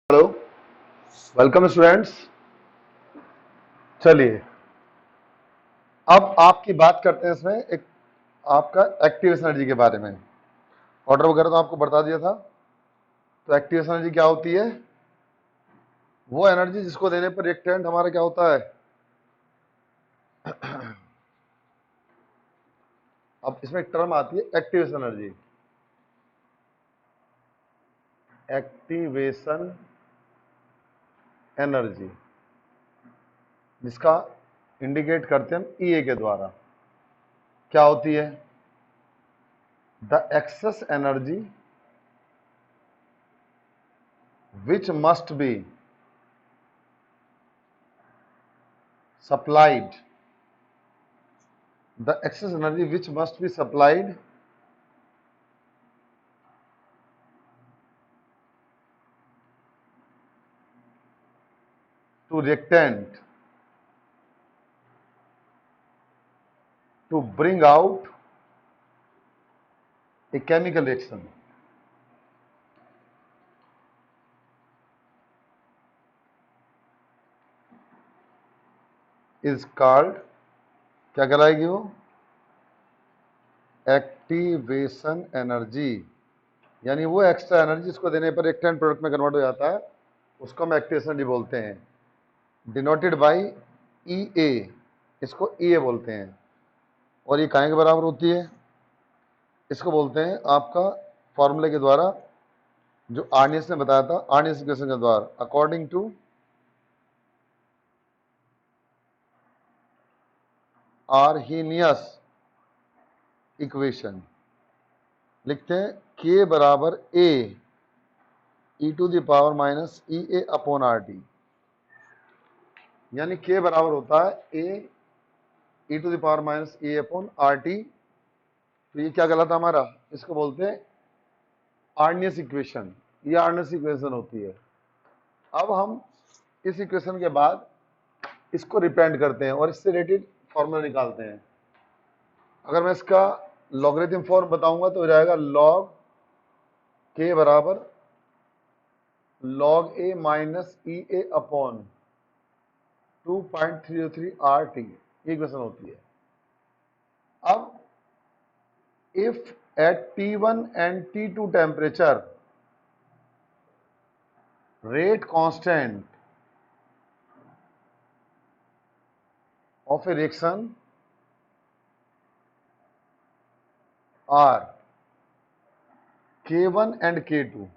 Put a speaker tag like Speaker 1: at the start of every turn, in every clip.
Speaker 1: Hello, welcome students. चलिए, अब आपकी बात करते हैं इसमें एक आपका एक्टिवेशन एनर्जी के बारे में। ऑर्डर वगैरह तो आपको बता दिया था। तो एक्टिवेशन एनर्जी क्या होती है? वो एनर्जी जिसको देने पर रिएक्टेंट हमारा क्या होता है। अब इसमें एक टर्म आती है एक्टिवेशन एनर्जी। एक्टिवेशन एनर्जी जिसका इंडिकेट करते हैं हम ईए के द्वारा। क्या होती है? The excess energy which must be supplied, the excess energy which must be supplied to reactant to bring out a chemical reaction is called, क्या कहलाएगी वो? Activation energy. यानी वो एक्स्ट्रा एनर्जी जिसको देने पर रिएक्टेंट प्रोडक्ट में कन्वर्ट हो जाता है, उसको हम एक्टिवेशन एनर्जी बोलते हैं, डिनोटेड बाय ई ए। इसको ई ए बोलते हैं। और ये काहे के बराबर होती है? इसको बोलते हैं आपका फॉर्मूले के द्वारा, जो आर्नियस ने बताया था, आर्नियस इक्वेशन के द्वारा, अकॉर्डिंग टू आर्हीनियस इक्वेशन लिखते हैं के बराबर A E to the power minus E A upon R T. यानी के बराबर होता है A E to the power minus A upon R T. तो ये क्या गलत है हमारा? इसको बोलते हैं आर्नियस इक्वेशन। ये आर्नियस इक्वेशन होती है। अब हम इस इक्वेशन के बाद इसको रिप्रेजेंट करते हैं और इससे रिलेटेड फॉर्मूला निकालते हैं। अगर मैं इसका लॉगरिथम फॉर्म बताऊंगा तो हो जाएगा लॉग के बराबर log A minus E A upon 2.303 R T. ये इक्वेशन होती है। अब if at T1 and T2 temperature rate constant of a reaction are K1 and K2,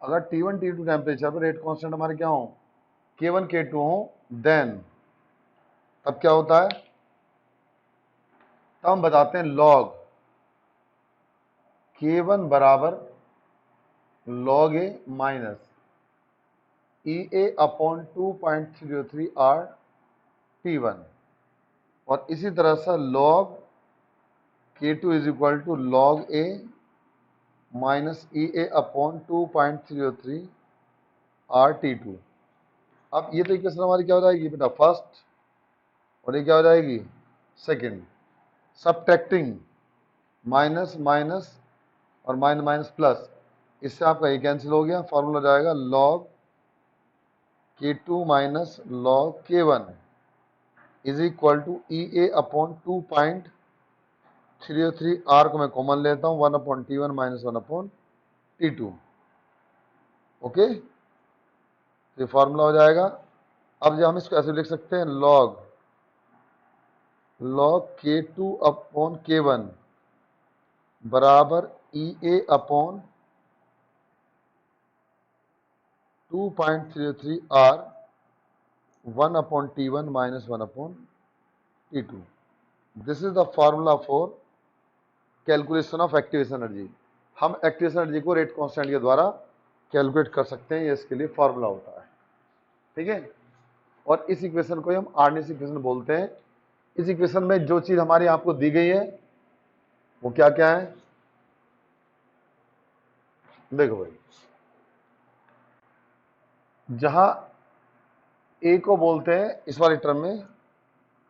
Speaker 1: अगर T1 T2 टेम्परेचर पर रेट कांस्टेंट हमारे क्या हो, K1 K2 हो, देन तब क्या होता है? तब हम बताते हैं लॉग K1 बराबर log A minus E A upon 2.303 R T1। और इसी तरह से log K2 is equal to log A minus E A upon 2.303 R T2। अब ये तो इक्वेशन हमारी क्या हो जाएगी बेटा? फर्स्ट। और ये क्या हो जाएगी? सेकेंड। सबट्रैक्टिंग माइनस माइनस और माइनस माइनस प्लस, इससे आपका ये कैंसिल हो गया। फॉर्मूला जाएगा log K2 minus log K1 is equal to E A upon 2.303 R को मैं कॉमन लेता हूँ, 1 upon T1 minus 1 upon T2। Okay, ये फॉर्मूला हो जाएगा। अब जो हम इसको ऐसे लिख सकते हैं लॉग K2 अपॉन K1 बराबर E A upon 2.303 R 1 upon T1 minus 1 upon T2। This is the formula for calculation of activation energy. हम एक्टिवेशन एनर्जी को रेट कांस्टेंट के द्वारा कैलकुलेट कर सकते हैं। ये इसके लिए फॉर्मूला होता है। ठीक है। और इस इक्वेशन को हम आर्नियस इक्वेशन बोलते हैं। इस इक्वेशन में जो चीज हमारी आपको दी गई है वो क्या क्या है? देखो भाई, जहां ए को बोलते हैं इस वाले टर्म में,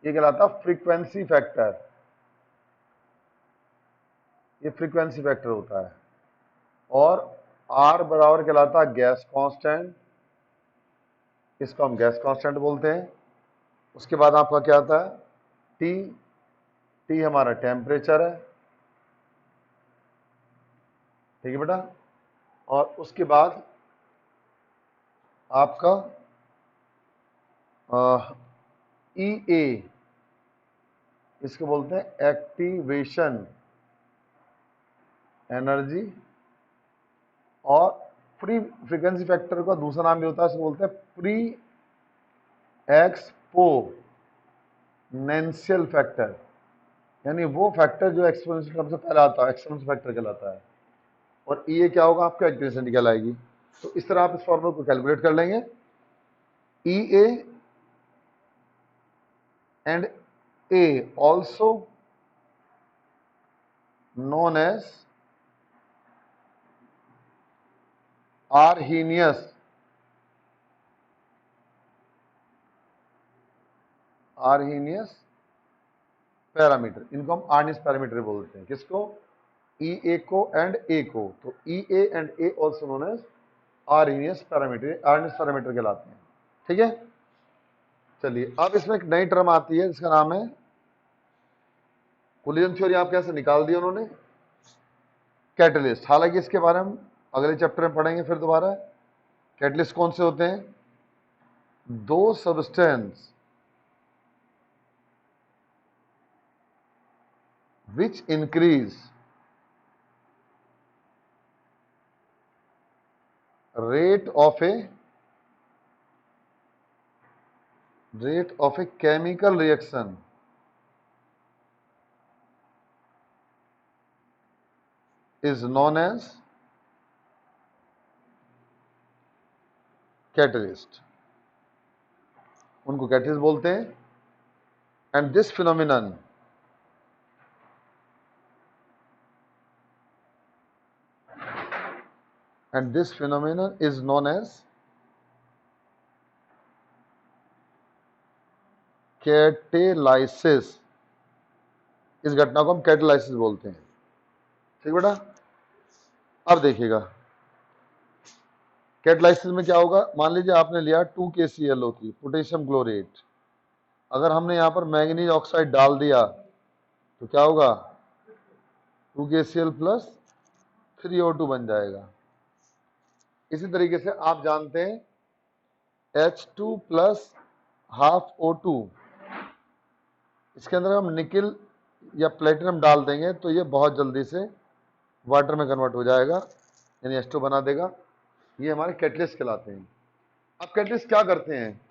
Speaker 1: ये कहलाता है फ्रीक्वेंसी फैक्टर। ये फ्रीक्वेंसी फैक्टर होता है। और आर बराबर कहलाता है गैस कांस्टेंट, इसको हम गैस कांस्टेंट बोलते हैं। उसके बाद आपका क्या आता है, टी, टी हमारा टेम्परेचर है, ठीक है बेटा। और उसके बाद आपका ई ए, इसको बोलते हैं एक्टिवेशन एनर्जी। और फ्री फ्रीक्वेंसी फैक्टर का दूसरा नाम भी होता है, इसको बोलते हैं प्री एक्सपोनेंशियल फैक्टर, यानी वो फैक्टर जो एक्सपोनेंशियल टर्म से पहले आता है, एक्सपोनेंशियल फैक्टर कहलाता है। और ये क्या होगा, आपका एक्टिवेशन निकल आएगी। तो इस तरह आप इस फॉर्मूला को कैलकुलेट कर लेंगे। E A and A also known as Arrhenius parameter, इनको हम आर्नियस पैरामीटर बोलते हैं। किसको, ई ए को एंड ए को। तो E A and A also known as Arrhenius parameter, Arrhenius parameter कहलाते हैं, ठीक है। चलिए अब इसमें एक नई टर्म आती है जिसका नाम है कोलिजन थ्योरी। आप कैसे निकाल दिया उन्होंने, कैटलिस्ट। हालांकि इसके बारे में अगले चैप्टर में पढ़ेंगे फिर दोबारा। कैटलिस्ट कौन से होते हैं, दो substance which increase rate of a chemical reaction is known as catalyst, उनको कैटलिस्ट बोलते हैं। And this phenomenon is known as catalysis. इस घटना को हम कैटेलाइसिस बोलते हैं, ठीक बेटा। अब देखिएगा कैटेलाइसिस में क्या होगा। मान लीजिए आपने लिया 2KClO3 पोटेशियम क्लोरेट, अगर हमने यहां पर मैंगनीज ऑक्साइड डाल दिया तो क्या होगा, 2KCl प्लस 3O2 बन जाएगा। इसी तरीके से आप जानते हैं H2 प्लस हाफ O2, इसके अंदर हम निकिल या प्लेटिनम डाल देंगे तो ये बहुत जल्दी से वाटर में कन्वर्ट हो जाएगा, यानी H2 बना देगा। ये हमारे कैटलिस्ट कहलाते हैं। अब कैटलिस्ट क्या करते हैं,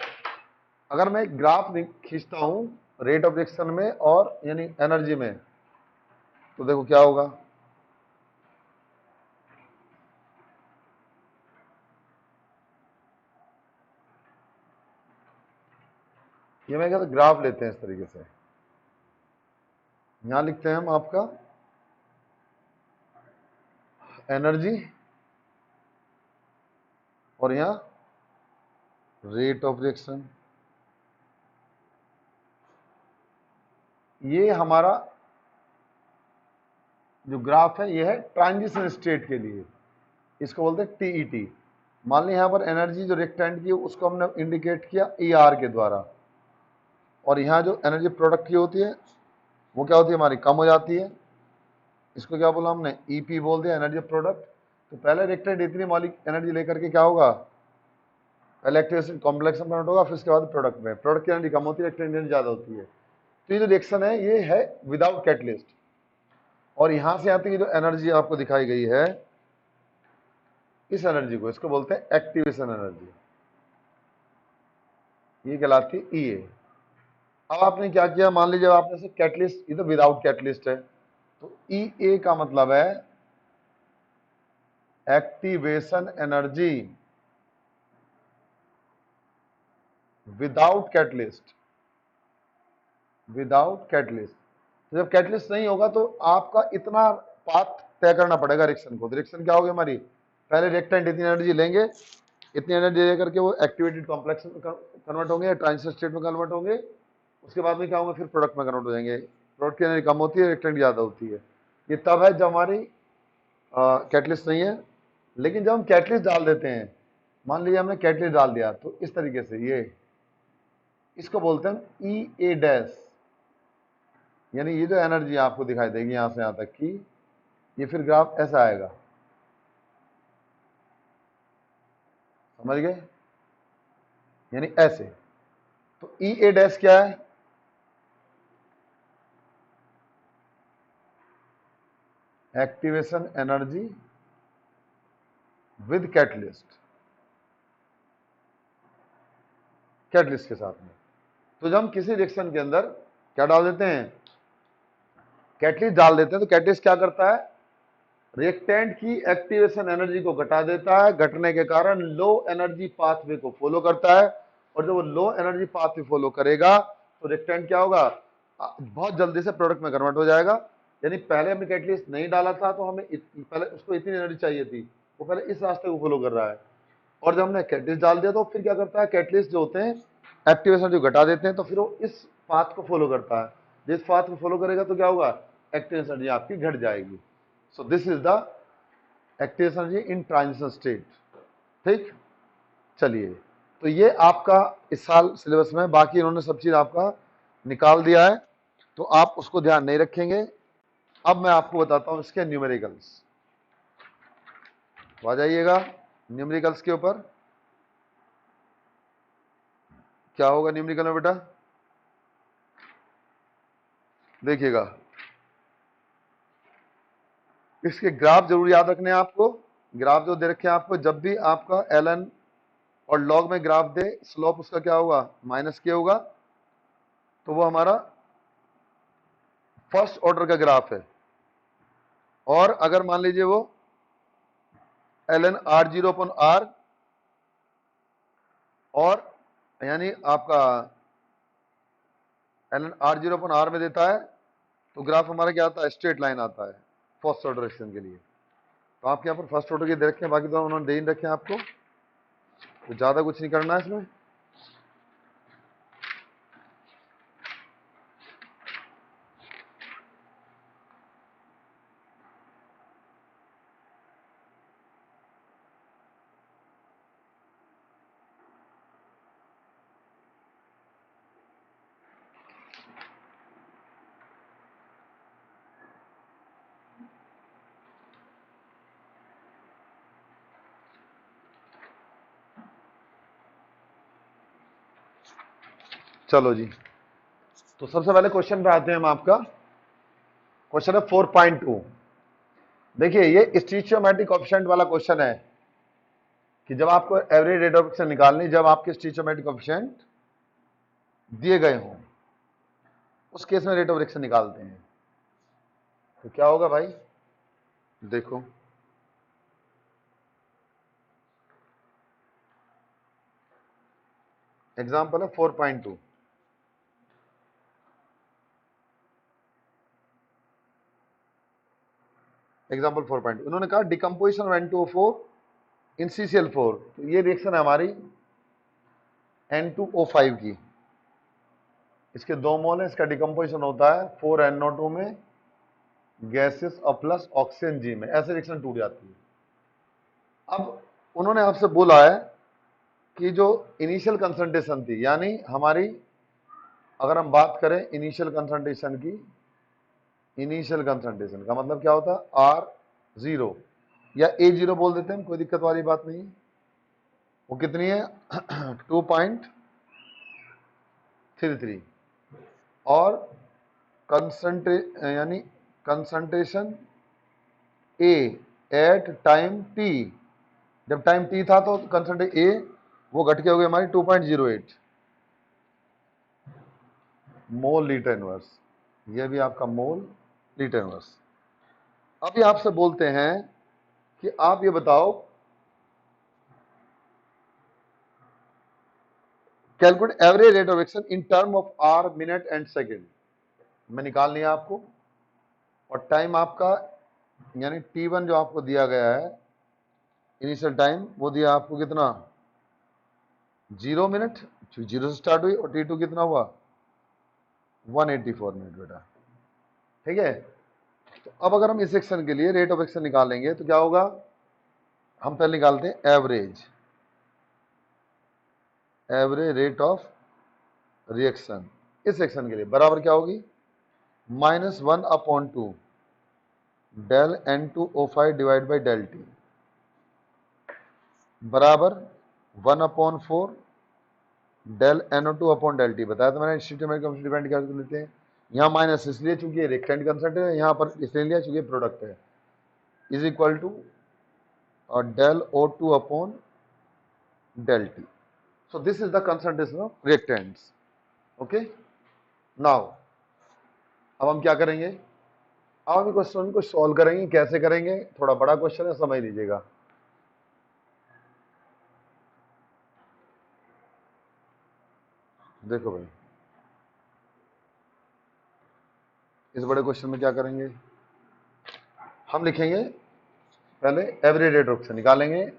Speaker 1: अगर मैं एक ग्राफ खींचता हूं रेट ऑफ रिएक्शन में और यानी एनर्जी में, तो देखो क्या होगा। ये मैं कहता ग्राफ लेते हैं इस तरीके से, यहां लिखते हैं हम आपका एनर्जी और यहां रेट ऑफ रिएक्शन। ये हमारा जो ग्राफ है ये है ट्रांजिशन स्टेट के लिए, इसको बोलते हैं टीईटी। मान ली यहां पर एनर्जी जो रिएक्टेंट की उसको हमने इंडिकेट किया ईआर के द्वारा, और यहां जो एनर्जी प्रोडक्ट की होती है वो क्या होती है, हमारी कम हो जाती है। इसको क्या बोला हमने, ईपी बोल दिया, एनर्जी प्रोडक्ट। तो पहले रिएक्टेंट इतनी मॉलिक एनर्जी लेकर के क्या होगा, पहले एक्टिवेशन कॉम्प्लेक्स में कन्वर्ट होगा, फिर उसके बाद प्रोडक्ट में। प्रोडक्ट की एनर्जी कम होती है, रिएक्टेंट एनर्जी ज्यादा होती है। तो ये जो रिएक्शन है ये है विदाउट कैटलिस्ट। और यहां से आती है जो एनर्जी आपको दिखाई गई है, इस एनर्जी को, इसको बोलते हैं एक्टिवेशन एनर्जी, ये कहलाती है ईए। अब आपने क्या किया, मान लीजिए आपने से कैटलिस्ट, ये तो विदाउट कैटलिस्ट है, तो ईए का मतलब है activation energy without catalyst, without catalyst. जब कैटलिस्ट नहीं होगा तो आपका इतना पाथ तय करना पड़ेगा रिएक्शन को। तो रिएक्शन क्या होगी हमारी, पहले रिएक्टेंट इतनी एनर्जी लेंगे, इतनी एनर्जी लेकर के वो एक्टिवेटेड कॉम्प्लेक्स में कन्वर्ट होंगे, ट्रांजिशन स्टेट में कन्वर्ट होंगे। उसके बाद में क्या होगा, फिर प्रोडक्ट में कन्वर्ट हो जाएंगे। प्रोडक्ट की एनर्जी कम होती है, रिएक्टेंट ज़्यादा होती है। ये तब है जब हमारी कैटलिस्ट नहीं है। लेकिन जब हम कैटलिस्ट डाल देते हैं, मान लीजिए हमने कैटलिस्ट डाल दिया, तो इस तरीके से ये, इसको बोलते हैं ई ए डैश, यानी ये जो एनर्जी आपको दिखाई देगी यहां से यहां तक की, ये फिर ग्राफ ऐसा आएगा, समझ गए, यानी ऐसे। तो ई ए डैश क्या है, activation energy with catalyst, catalyst के साथ में। तो जब हम किसी रिएक्शन के अंदर क्या डाल देते हैं, कैटलिस्ट डाल देते हैं, तो कैटलिस्ट क्या करता है, रिएक्टेंट की एक्टिवेशन एनर्जी को घटा देता है, घटने के कारण लो एनर्जी पाथवे को फॉलो करता है, और जब वो लो एनर्जी पाथवे फॉलो करेगा तो रिएक्टेंट क्या होगा, बहुत जल्दी से प्रोडक्ट में कन्वर्ट हो जाएगा। यानी पहले हमने कैटलिस्ट नहीं डाला था तो हमें पहले उसको इतनी एनर्जी चाहिए थी, वो पहले इस रास्ते को फॉलो कर रहा है, और जब हमने कैटलिस्ट डाल दिया तो फिर क्या करता है, कैटलिस्ट जो होते हैं एक्टिवेशन जो घटा देते हैं, तो फिर वो इस पाथ को फॉलो करता है, जिस पाथ को फॉलो करेगा तो क्या होगा, एक्टिवेशन एनर्जी आपकी घट जाएगी। सो this is the activation energy in transition state. ठीक, चलिए, तो ये आपका इस साल सिलेबस में, बाकी इन्होंने सब चीज आपका निकाल दिया है, तो आप उसको ध्यान नहीं रखेंगे। अब मैं आपको बताता हूं इसके न्यूमेरिकल्स, तो आ जाइएगा न्यूमेरिकल्स के ऊपर। क्या होगा न्यूमेरिकल में बेटा, देखिएगा, इसके ग्राफ जरूर याद रखने हैं आपको। ग्राफ जो दे रखे हैं आपको, जब भी आपका एल और लॉग में ग्राफ दे, स्लोप उसका क्या होगा, माइनस के होगा, तो वो हमारा फर्स्ट ऑर्डर का ग्राफ है। और अगर मान लीजिए वो ln r0 अपॉन r, और यानी आपका ln r0 अपॉन r में देता है, तो ग्राफ हमारा क्या आता है, स्ट्रेट लाइन आता है फर्स्ट ऑर्डर रिएक्शन के लिए। तो आपके यहाँ पर फर्स्ट ऑर्डर के दे रखे हैं, बाकी तो उन्होंने दे ही रखे हैं आपको, तो ज्यादा कुछ नहीं करना है इसमें। चलो जी, तो सबसे पहले क्वेश्चन पे आते हैं हम। आपका क्वेश्चन है 4.2। देखिए, ये स्टीचियोमेट्रिक कोएफिशिएंट वाला क्वेश्चन है कि जब आपको एवरेज रेट ऑफ एक्शन निकालनी, जब आपके स्टीचियोमेट्रिक कोएफिशिएंट दिए गए हों, उस केस में रेट ऑफ रिएक्शन निकालते हैं। तो क्या होगा भाई, देखो, एग्जांपल है 4.2। एग्जांपल 4.2, इन्होंने कहा decomposition of N2O4 in CCl4। तो ये रिएक्शन है हमारी N2O5 की, इसके 2 मोल है, इसका डिकम्पोजिशन होता है 4NO2 में गैसेस और प्लस ऑक्सीजन G में, ऐसे रिएक्शन टूट जाती है। अब उन्होंने आपसे बोला है कि जो इनिशियल कंसंट्रेशन थी, यानी हमारी, अगर हम बात करें इनिशियल कंसंट्रेशन की, इनिशियल कंसंट्रेशन का मतलब क्या होता है, R0 या A0 बोल देते हैं, कोई दिक्कत वाली बात नहीं है। वो कितनी है 2.33, और यानी concentration A at time T, जब टाइम T था तो कंसंट्रेशन A वो घट के हो गई हमारी 2.08 मोल लीटर इनवर्स। ये भी आपका मोल लीटर इनवर्स। अब ये आपसे बोलते हैं कि आप ये बताओ, calculate average rate of action in term of R, minute and second में निकालनी है आपको। और टाइम आपका, यानी T1 जो आपको दिया गया है इनिशियल टाइम, वो दिया आपको कितना, 0 मिनट, 0 से स्टार्ट हुई, और T2 कितना हुआ 184 मिनट बेटा। ठीक है, तो अब अगर हम इस सेक्शन के लिए रेट ऑफ एक्शन निकालेंगे तो क्या होगा, हम पहले निकालते हैं एवरेज रेट ऑफ रिएक्शन इस सेक्शन के लिए बराबर क्या होगी, -1/2 del N2O5 divide by del T बराबर 1/4 del NO2 upon del T. बताया था मैंने इंस्टीट्यूट में डिपेंड क्या लेते हैं। यहाँ माइनस इसलिए चूंकि ये रिएक्टेंट कंसेंट है, यहाँ पर इसलिए लिया चूंकि प्रोडक्ट है, is equal to del O2 upon del T. So this is the concentration of reactants. Okay, now अब हम क्या करेंगे, अब हम क्वेश्चन को सॉल्व करेंगे। कैसे करेंगे, थोड़ा बड़ा क्वेश्चन है, समझ लीजिएगा। देखो भाई, इस बड़े क्वेश्चन में क्या करेंगे, हम लिखेंगे पहले एवरेज रेट ऑफ निकालेंगे,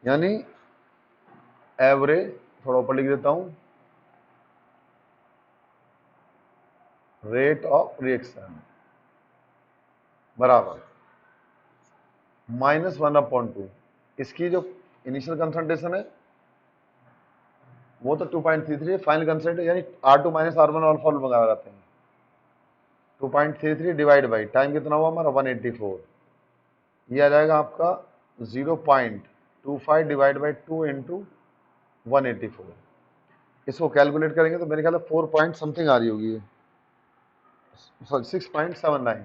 Speaker 1: यानी एवरेज, थोड़ा ऊपर लिख देता हूं, रेट ऑफ रिएक्शन बराबर -1/2। इसकी जो इनिशियल कंसंट्रेशन है वो तो 2.33 है, फाइनल कंसंट्रेशन यानी R2 - R1 और फॉर्मूला लगा लगाते हैं। 2.33 डिवाइड बाई टाइम कितना हुआ हमारा 184, ये आ जाएगा आपका 0.25 डिवाइड बाई 2 इंटू 184। इसको कैलकुलेट करेंगे तो मेरे ख्याल 4 पॉइंट समथिंग आ रही होगी, sorry 6.79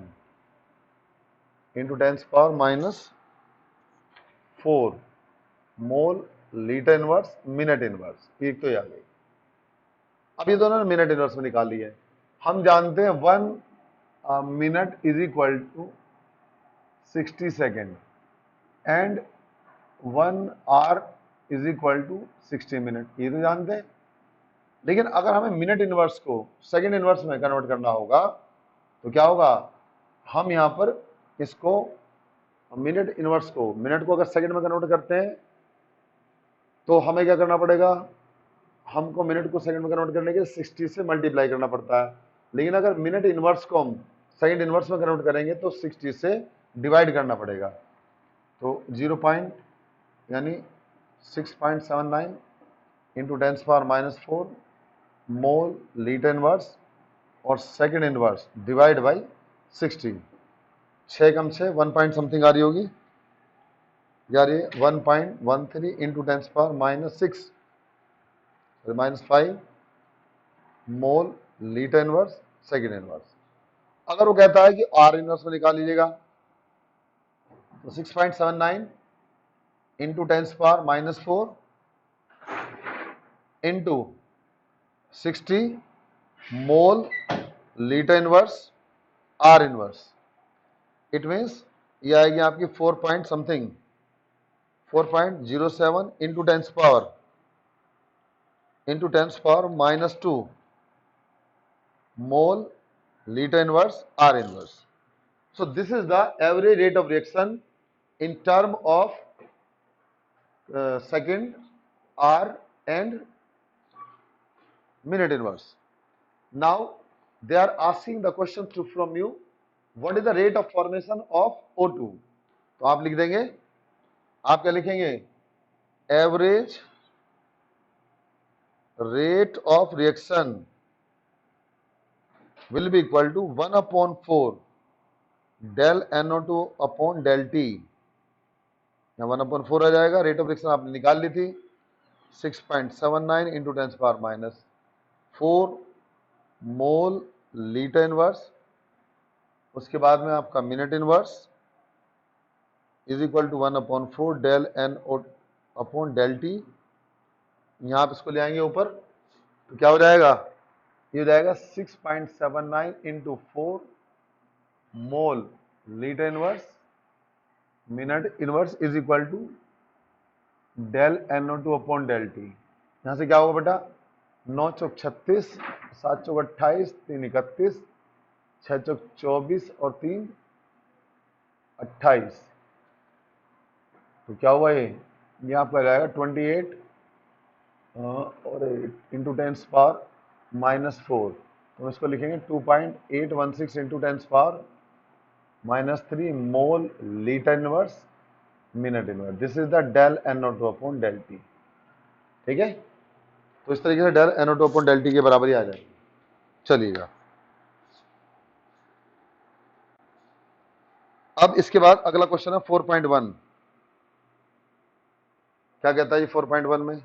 Speaker 1: into 10⁻⁻4 mole litre inverse minute inverse. एक तो याद है। अब ये दोनों मिनट इनवर्स में निकाल लिए। हम जानते हैं 1 minute is equal to 60 second and 1 hour is equal to 60 minute, ये तो जानते हैं। लेकिन अगर हमें मिनट इनवर्स को सेकेंड इनवर्स में कन्वर्ट करना होगा तो क्या होगा, हम यहाँ पर इसको मिनट इनवर्स को, मिनट को अगर सेकंड में कन्वर्ट करते हैं तो हमें क्या करना पड़ेगा, हमको मिनट को सेकंड में कन्वर्ट करने के लिए 60 से मल्टीप्लाई करना पड़ता है। लेकिन अगर मिनट इनवर्स को हम सेकंड इनवर्स में कन्वर्ट करेंगे तो 60 से डिवाइड करना पड़ेगा। तो 0 पॉइंट यानी 6.79 इंटू 10⁻⁻4 मोल लीटर इनवर्स और सेकंड इनवर्स डिवाइड बाई 60। 6 कम 6 1 पॉइंट समथिंग आ रही होगी यार, ये 1.13 इंटू 10⁻⁻6 -5 mole litre inverse second inverse. अगर वो कहता है कि आर इनवर्स में निकाल लीजिएगा तो 6.79 into 10⁻⁻4 into 60 mole litre inverse are inverse. It means ये आएगी आपकी 4 point something 4.07 into 10⁻⁻2 mole liter inverse R inverse. So this is the average rate of reaction in term of second R and minute inverse. Now they are asking the question from you, what is the rate of formation of O2? तो आप लिख देंगे, आप क्या लिखेंगे, average rate of reaction will be equal to 1/4 del NO2 upon del T. 1/4 आ जाएगा, rate of reaction आपने निकाल ली थी 6.79 इंटू 10⁻⁻4 मोल लीटर इनवर्स, उसके बाद में आपका minute inverse is equal to 1/4 del NO upon del T. यहाँ आप इसको ले आएंगे ऊपर तो क्या हो जाएगा, ये हो जाएगा 6.79 into 4 mole litre inverse minute inverse is equal to del NO2 upon del T. यहां से क्या होगा बेटा, 9 चौक 36, 7 चौक 28, 3 31, 6 चौक 24 और 3 28। तो क्या हुआ, ये आपका जाएगा 28 और इंटू 10⁻⁻4। तो इसको लिखेंगे 2.816 into 10⁻⁻3 mole litre inverse minute inverse. This is the del NO2 upon del T. ठीक है, तो इस तरीके से del NO2 upon del T के बराबर ही आ जाएगी। चलिएगा, अब इसके बाद अगला क्वेश्चन है 4.1। क्या कहता है ये 4.1 में?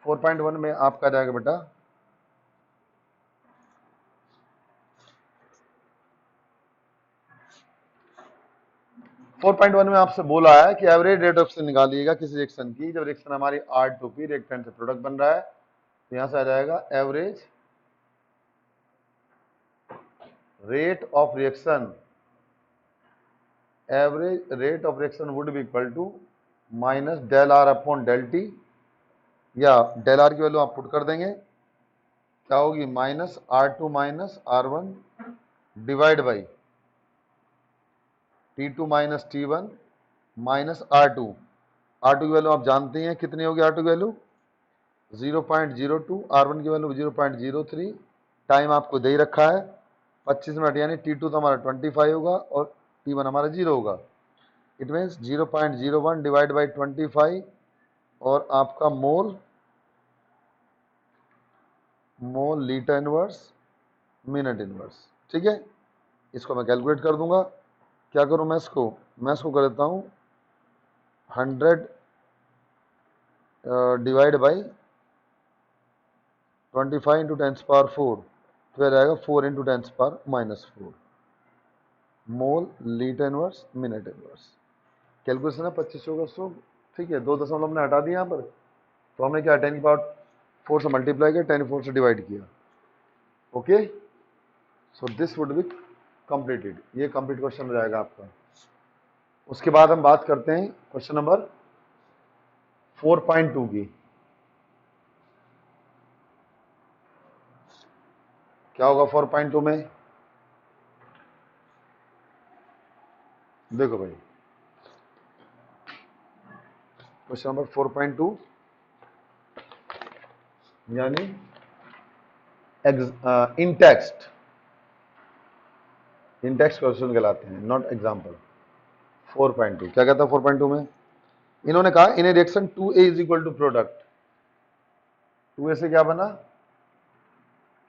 Speaker 1: 4.1 में आपका जाएगा बेटा 4.1 में आपसे बोला है कि एवरेज रेट ऑफ एक्शन निकालिएगा किसी रिएक्शन की जब रिएक्शन हमारी R2P रिएक्टेंट से प्रोडक्ट बन रहा है। तो यहां से आ जाएगा average rate of reaction, average rate of reaction would be equal to minus del R upon del T, या डेल आर की वैल्यू आप पुट कर देंगे, क्या होगी minus R2 minus R1 divide by T2 minus T1 minus R2। R2 की value आप जानते हैं कितनी होगी, R2 की वैल्यू 0.02, R1 की वैल्यू 0.03, टाइम आपको दे ही रखा है 25 मिनट, यानी T2 तो हमारा 25 होगा और T1 हमारा 0 होगा। इट मीन्स 0.01 डिवाइड बाई 25 और आपका मोल लीटर इनवर्स मिनट इनवर्स। ठीक है, इसको मैं कैलकुलेट कर दूंगा। क्या करूं मैं इसको कर देता हूं 100 डिवाइड बाई 25 इंटू 10⁴, तो आ जाएगा 4 इंटू 10⁻⁴ मोल litre inverse minute inverse. Calculation है 2500 का 100। ठीक है, 2 दशमलव हमने हटा दिया यहाँ पर, तो हमने क्या 10⁴ से मल्टीप्लाई किया, 10⁴ से डिवाइड किया। Okay, so this would be completed. ये कंप्लीट क्वेश्चन हो जाएगा आपका। उसके बाद हम बात करते हैं क्वेश्चन नंबर 4.2 की। क्या होगा 4.2 में? देखो भाई, क्वेश्चन नंबर 4.2 यानी इन टेक्स्ट क्वेश्चन कहलाते हैं, नॉट एग्जाम्पल। 4.2 क्या कहता है 4.2 में? इन्होंने कहा in a reaction 2A is equal to product. 2A से क्या बना?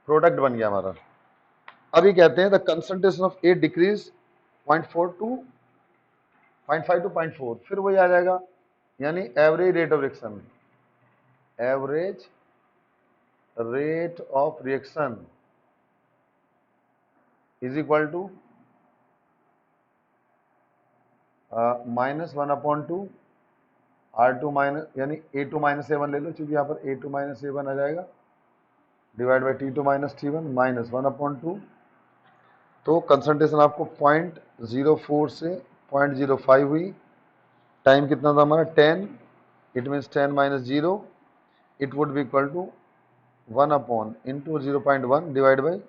Speaker 1: प्रोडक्ट बन गया हमारा। अभी कहते हैं the concentration of A decrease 0.4 to 0.5 to 0.4, फिर वही आ जाएगा, यानी average rate of reaction, average rate of reaction is equal to -1/2 R2 minus, यानी A2 माइनस A1 ले लो, क्योंकि यहाँ पर A2 माइनस A1 आ जाएगा, divide by T2 minus T1 -1/2। तो कंसंट्रेशन आपको 0.04 से 0.05 हुई। टाइम कितना था हमारा 10, it means 10 minus 0, it would be equal to 1 into 0.1 divide by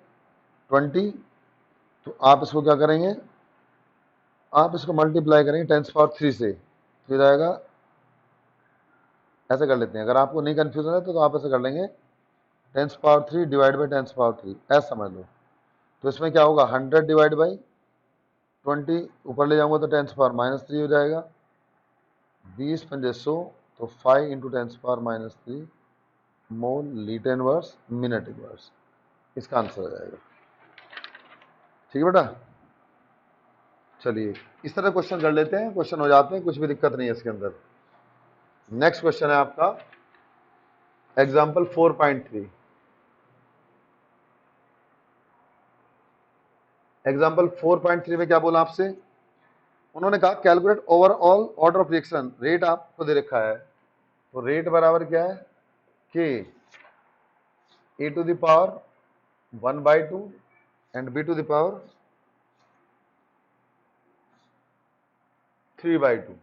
Speaker 1: 20। तो आप इसको क्या करेंगे, आप इसको मल्टीप्लाई करेंगे 10⁻³ से, फिर आएगा, ऐसे कर लेते हैं, अगर आपको नहीं कन्फ्यूजन है तो आप ऐसे कर लेंगे 10⁻³ डिवाइड बाई 10⁻³, ऐसा समझ लो। तो इसमें क्या होगा 100 डिवाइड बाई 20, ऊपर ले जाऊंगा तो 10⁻³ हो जाएगा, 20 पंजे 100, तो 5 इंटू 10⁻³ मोल लीटर इनवर्स मिनट इनवर्स, इसका आंसर हो जाएगा। ठीक है बेटा, चलिए इस तरह क्वेश्चन कर लेते हैं, क्वेश्चन हो जाते हैं, कुछ भी दिक्कत नहीं है इसके अंदर। नेक्स्ट क्वेश्चन है आपका एग्जाम्पल 4.3। एग्जाम्पल 4.3 में क्या बोला आपसे? उन्होंने कहा calculate overall order of reaction. Rate आपको दे रखा है, तो रेट बराबर क्या है K A to the power 1/2 and B to the power 3/2।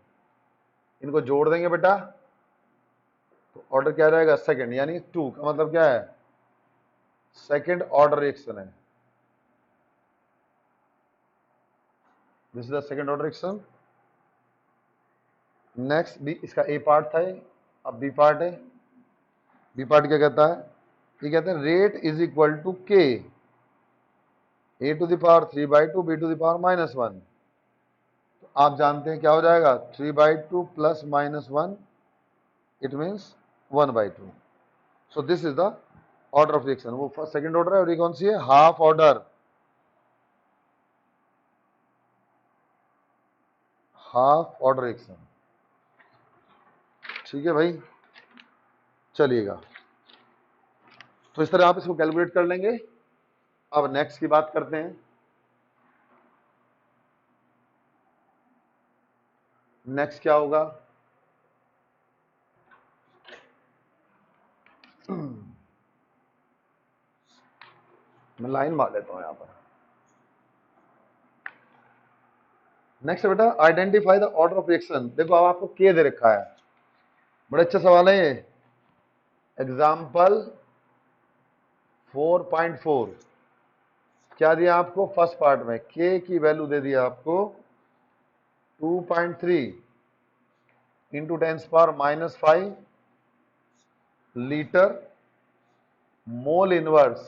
Speaker 1: इनको जोड़ देंगे बेटा, तो ऑर्डर क्या रहेगा सेकंड, यानी 2 का मतलब क्या है सेकंड ऑर्डर रिएक्शन है। This is the second order reaction. Next B, इसका ए पार्ट था ये, अब बी पार्ट है। बी पार्ट क्या कहता है? ये कहते हैं rate is equal to K A to the power 3/2 B to the power -1। आप जानते हैं क्या हो जाएगा, 3/2 plus minus 1, it means 1/2। So this is the order of reaction. वो फर्स्ट सेकंड ऑर्डर है और ये कौन सी है, half order, half order reaction. ठीक है भाई, चलिएगा, तो इस तरह आप इसको कैलकुलेट कर लेंगे। अब नेक्स्ट की बात करते हैं। नेक्स्ट क्या होगा, मैं लाइन मार लेता हूं यहां पर। नेक्स्ट बेटा, identify the order of reaction. देखो अब आपको के दे रखा है, बड़े अच्छा सवाल है ये। एग्जाम्पल 4.4 क्या दिया आपको, फर्स्ट पार्ट में के की वैल्यू दे दिया आपको 2.3 into 10⁻⁻5 litre mole inverse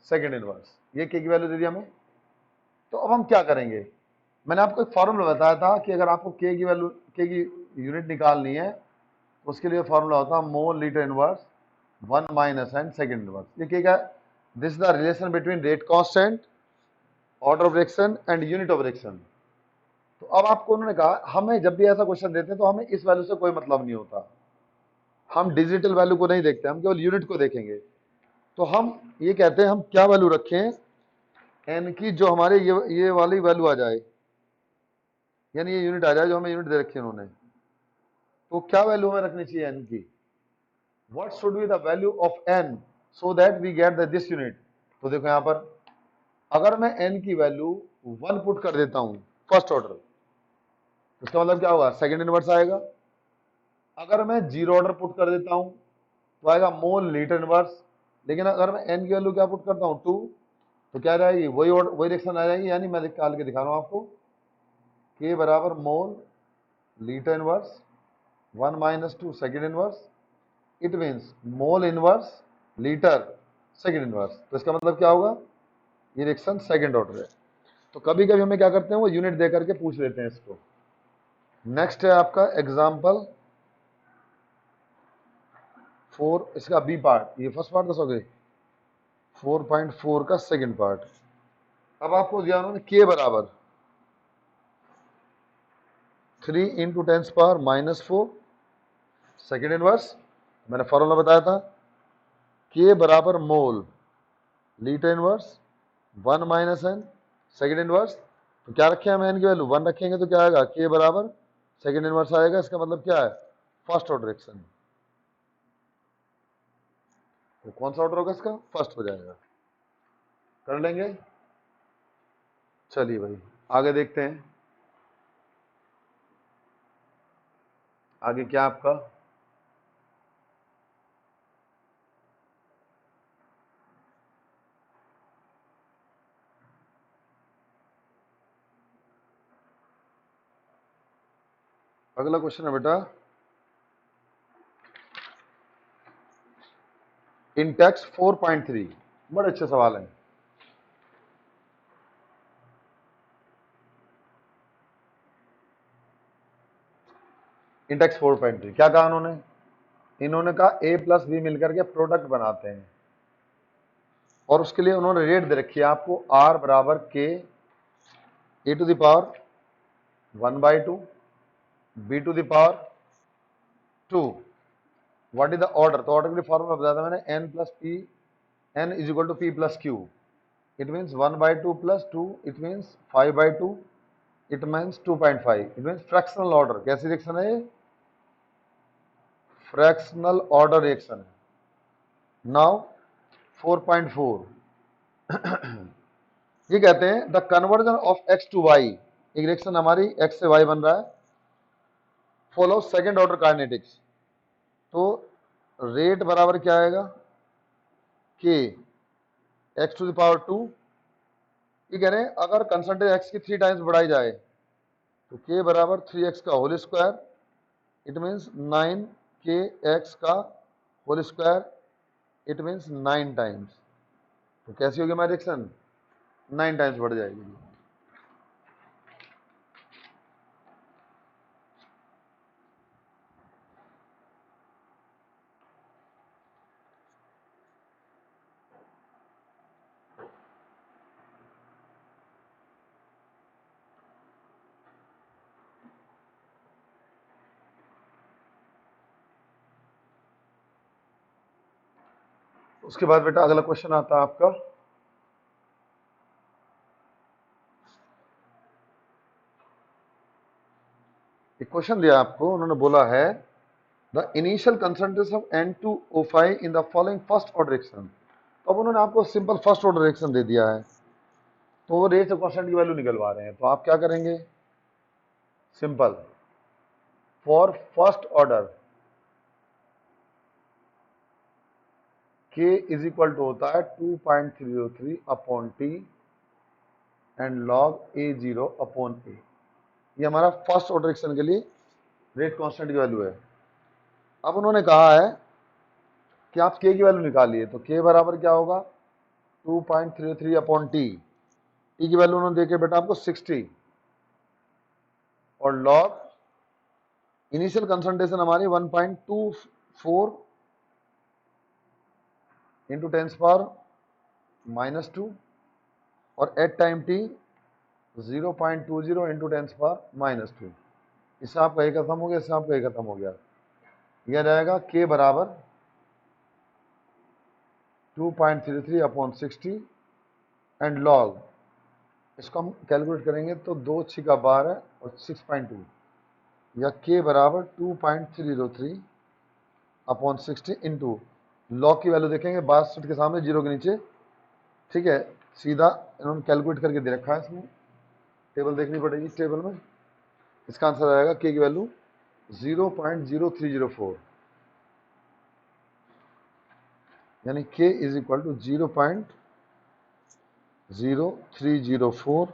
Speaker 1: second inverse, ये के की वैल्यू दे दी हमें। तो अब हम क्या करेंगे, मैंने आपको एक फॉर्मूला बताया था कि अगर आपको के की वैल्यू, के की यूनिट निकालनी है तो उसके लिए फॉर्मूला होता है मोल litre inverse 1 minus and second inverse. ये क्या है, this is the relation between rate constant, order of reaction and unit of reaction. तो अब आपको उन्होंने कहा हमें जब भी ऐसा क्वेश्चन देते हैं तो हमें इस वैल्यू से कोई मतलब नहीं होता, हम डिजिटल वैल्यू को नहीं देखते, हम केवल यूनिट को देखेंगे। तो हम ये कहते हैं हम क्या वैल्यू रखें, एन की जो हमारे ये वाली वैल्यू आ जाए, यानी ये यूनिट आ जाए जो हमें यूनिट दे रखी है उन्होंने। तो क्या वैल्यू हमें रखनी चाहिए एन की, what should be the value of N so that we get this unit. तो देखो यहां पर अगर मैं एन की वैल्यू 1 पुट कर देता हूं फर्स्ट ऑर्डर, इसका मतलब क्या होगा, सेकंड इनवर्स आएगा। अगर मैं जीरो ऑर्डर पुट कर देता हूं तो आएगा मोल लीटर इनवर्स। लेकिन अगर मैं एन की वैल्यू क्या पुट करता हूं 2, तो क्या रहेगी, वही रिएक्शन आ जाएगी। यानी मैं निकाल के दिखा रहा हूं आपको, के बराबर mole litre inverse 1 minus 2 second inverse, it means mole inverse litre second inverse. तो इसका मतलब क्या होगा, ये रिएक्शन सेकेंड ऑर्डर है। तो कभी कभी हमें क्या करते हैं, वो यूनिट दे करके पूछ लेते हैं इसको। नेक्स्ट है आपका एग्जाम्पल 4, इसका बी पार्ट, ये फर्स्ट पार्ट दसोगे 4.4 का सेकेंड पार्ट। अब आपको दिया उन्होंने के बराबर 3 इंटू 10⁻⁻4 सेकेंड इनवर्स। मैंने फॉर्मूला बताया था, के बराबर mole litre inverse 1 minus N second inverse. तो क्या रखे हम एन की वैल्यू 1 रखेंगे तो क्या आएगा, के बराबर सेकेंड इनवर्स आएगा। इसका मतलब क्या है, फर्स्ट ऑर्डर रिएक्शन। तो कौन सा ऑर्डर होगा इसका, फर्स्ट हो जाएगा। कर लेंगे, चलिए भाई आगे देखते हैं। आगे क्या आपका, अगला क्वेश्चन है बेटा इन टेक्स्ट 4.3, बड़े अच्छे सवाल है। इन टेक्स्ट 4.3 क्या कहा इन्होंने कहा ए प्लस बी मिलकर के प्रोडक्ट बनाते हैं, और उसके लिए उन्होंने रेट दे रखी है आपको आर बराबर K A to the power 1/2 B to the power 2। What is the order, तो ऑर्डर के लिए फॉर्मूला बताया था मैंने, N plus P, N is equal to P plus Q. It means 1/2 plus 2, it means 5/2, it means 2.5, it means fractional order. कैसी reaction है ये, fractional order reaction है। नाउ 4.4 ये कहते हैं the conversion of X to Y, एक reaction हमारी x से वाई बन रहा है, फॉलो सेकेंड ऑर्डर काइनेटिक्स। तो रेट बराबर क्या आएगा, के एक्स टू द पावर 2। ये कह रहे हैं अगर कंसंट्रेट एक्स की 3 टाइम्स बढ़ाई जाए तो के बराबर 3x का whole square, it means 9kx का whole square, it means 9 times. तो कैसी होगी हमारी रिएक्शन, 9 टाइम्स बढ़ जाएगी। उसके बाद बेटा अगला क्वेश्चन आता है आपका, एक क्वेश्चन दिया आपको, उन्होंने बोला है the initial concentration of N2O5 in the following first order reaction. तो अब उन्होंने आपको सिंपल फर्स्ट ऑर्डर रिएक्शन दे दिया है, तो वो रेट कांस्टेंट की वैल्यू निकलवा रहे हैं। तो आप क्या करेंगे, simple for first order K is equal to होता है 2.303 upon T and log A0 upon A। ये हमारा फर्स्ट ऑर्डर रिएक्शन के लिए रेट कांस्टेंट की वैल्यू है। अब उन्होंने कहा है कि आप K की वैल्यू निकालिए, तो K बराबर क्या होगा 2.33 अपॉन T की वैल्यू उन्होंने देखे बेटा आपको 60 और लॉग इनिशियल कंसंट्रेशन हमारी 1.24 इंटू 10⁻⁻2 और एट टाइम T 0.20 इंटू 10⁻⁻2। इससे आपका ये खत्म हो गया, इससे आपका ये खत्म हो गया। यह रहेगा K बराबर 2.33 अपॉन 60 एंड लॉग, इसको हम कैलकुलेट करेंगे तो 2 6 का 12 और 6.2, या K बराबर 2.303 अपॉन 60 इंटू लॉग की वैल्यू देखेंगे 62 के सामने 0 के नीचे, ठीक है, सीधा इन्होंने कैलकुलेट करके दे रखा है, इसमें टेबल देखनी पड़ेगी। इस टेबल में इसका आंसर आएगा K की वैल्यू 0.0304, यानी K is equal to 0.0304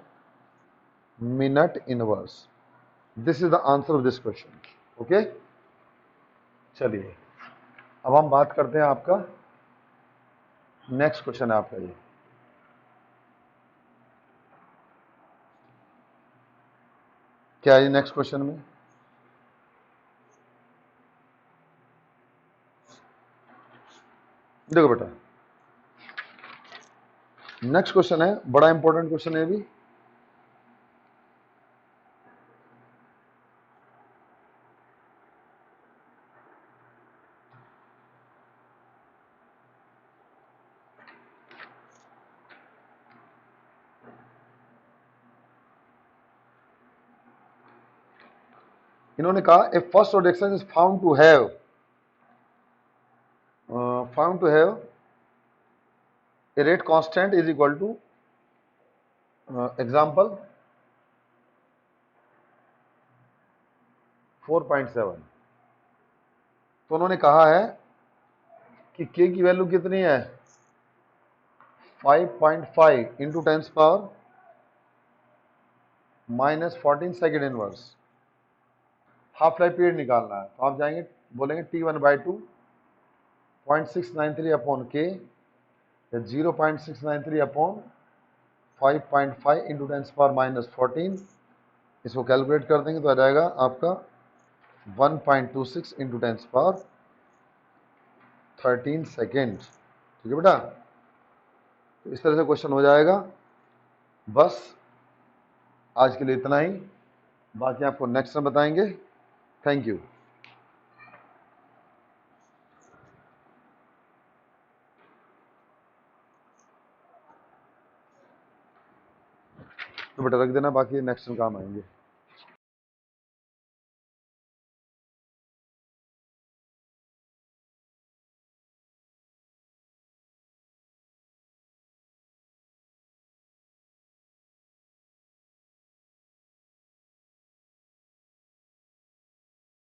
Speaker 1: minute inverse. This is the answer of this question. Okay, चलिए अब हम बात करते हैं आपका नेक्स्ट क्वेश्चन है आपका ये। क्या है नेक्स्ट क्वेश्चन में, देखो बेटा नेक्स्ट क्वेश्चन है, बड़ा इंपॉर्टेंट क्वेश्चन है भी। इन्होंने कहा a first order reaction is found to have a rate constant is equal to example 4.7। तो उन्होंने कहा है कि K की वैल्यू कितनी है 5.5 into 10⁻⁻14 second inverse. Half life period निकालना है, तो आप जाएंगे बोलेंगे T1/2 0.693 अपॉन K या 0.693 अपॉन 5.5 इंटू 10⁻⁻14, इसको कैलकुलेट कर देंगे तो आ जाएगा आपका 1.26 इंटू 10⁻13 सेकेंड। ठीक है बेटा, तो इस तरह से क्वेश्चन हो जाएगा। बस आज के लिए इतना ही, बाकी आपको नेक्स्ट में बताएंगे। Thank you. तो बेटा रख देना, बाकी नेक्स्ट में काम आएंगे।